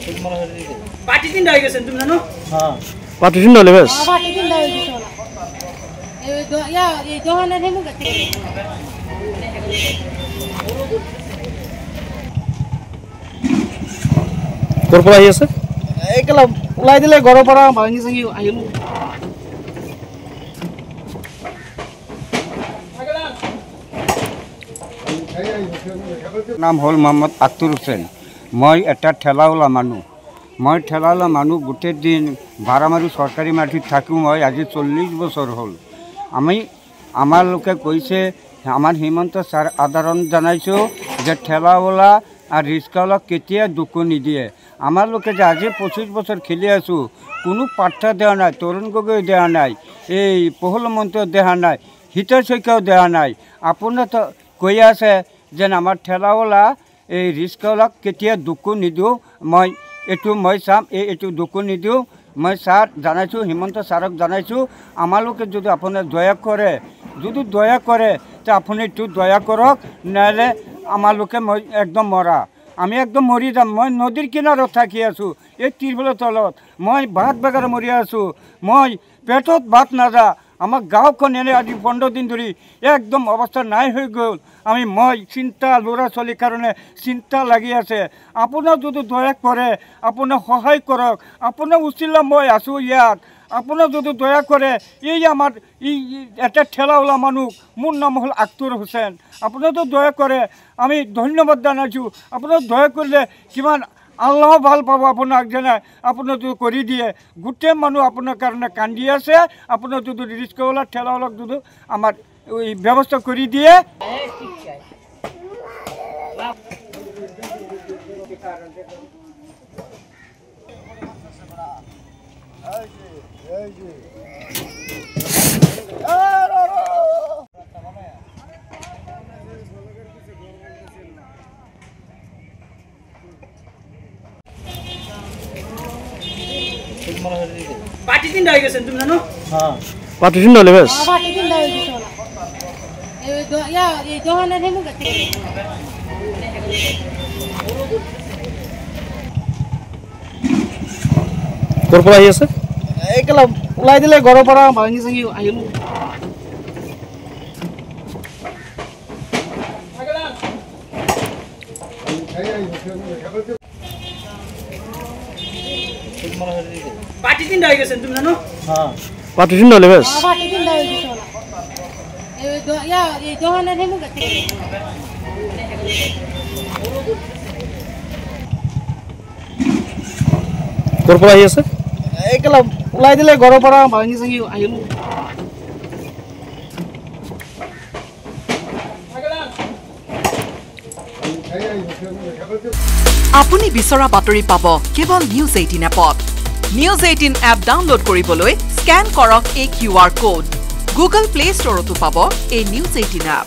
Party তিনটা হয়ে গেছেন তুমি জানো? হ্যাঁ পার্টি তিনটা হলে বেশ পার্টি তিনটা হয়ে গেছে এই দোকানের হেমু গেছে তোর পর আই আছে একলা ওলাই দিলে ঘৰৰ পৰা ভাঙি চাঙি আহিলো নাম হল মোহাম্মদ আক্তুৰ হোসেন মই এটা ঠেলাওয়ালা মানুহ গোটেই দিন ভাড়া মাৰি চৰকাৰী মাটিত থাকোঁ মই আজি 40 বছৰ হ'ল আমাৰ লোকে কৈছে আমাৰ হিমন্ত ছাৰ আদৰণ জনাইছোঁ যে ঠেলাওয়ালা আৰু ৰিক্সাওয়ালাক কেতিয়া দুখ নিদিয়ে আমাৰ লোকে যে আজি 25 বছৰ খেলি আছোঁ কোনো পাত্তা দেওয়া নাই তৰুণ গগৈ দেওয়া নাই এই প্ৰফুল্ল মহন্ত দেওয়া নাই হিতৰ শইকীয়াও দেওয়া নাই আপোনাৰ তো কৈ আছে যেন আমাৰ ঠেলাওয়ালা এই ৰিক্সাওয়ালাক কেতিয়া দুখ নিদিওঁ মই চাম এইটো দুখ নিদিওঁ মই ছাৰ জনাইছোঁ হিমন্ত ছাৰক জনাইছোঁ আমালোকে যদি আপুনি দয়া কৰে তে আপুনি এইটো দয়া কৰক নহ'লে আমালোকে মই একদম মৰা আমি একদম মৰি যাম মই নদীৰ কিনাৰত থাকি আছোঁ এই ত্ৰিপলৰ তলত মই ভাত বেগাৰে মৰি আছোঁ মই পেটত ভাত নাযা আমাৰ গাঁওখন এনে আজি 15 দিন ধৰি একদম অৱস্থা নাই হৈ গ'ল মই চিন্তা ল'ৰা ছোৱালীৰ কাৰণে চিন্তা লাগি আছে আপোনাৰ যদি দয়া কৰে আপোনাৰ সহায় কৰক আপোনাৰ উচিলা মই আছোঁ ইয়াত আপোনাৰ যদি দয়া কৰে এই আমাৰ এটা ঠেলাওয়ালা মানুহ মোৰ নাম হ'ল আক্তুৰ হোসেন আপোনাৰ যদি দয়া কৰে আমি ধন্যবাদ জনাইছোঁ আপোনাৰ দয়া কৰিলে কিমান আল্লাহ ভাল পাব আপোনাক যেনে আপোনাৰ যদি কৰি দিয়ে গোটেই মানুহ আপোনাৰ কাৰণে কান্দি আছে আপোনাৰ যদি ৰিক্সাওয়ালা ঠেলাওয়ালাক যদি আমাৰ এই ব্যৱস্থা কৰি দিয়ে পার্টি তিনটা হয়ে গেছেন তুমি জানো? হ্যাঁ পার্টি তিনটা হলে বেশ পার্টি তিনটা হয়ে গেছে এই দোকানের হেমু গেছে তোর পর আই আছে একলা ওলাই দিলে ঘৰৰ পৰা ভাঙি চাঙি আহিলো পার্টি তিনটা হয়ে গেছেন তুমি জানো? হ্যাঁ পার্টি তিনটা হলে বেশ পার্টি তিনটা হয়ে গেছে এই দোকানের হেমু গেছে তোর পর আই আছে একলা ওলাই দিলে ঘৰৰ পৰা ভাঙি চাঙি আহিলো আপুনি বিচৰা বাতৰি পাব কেৱল নিউজ 18 এপত নিউজ 18 এপ ডাউনলোড কৰিবলৈ স্ক্যান কৰক এই QR কোড গুগল প্লে ষ্টৰতো পাব এই নিউজ 18 এপ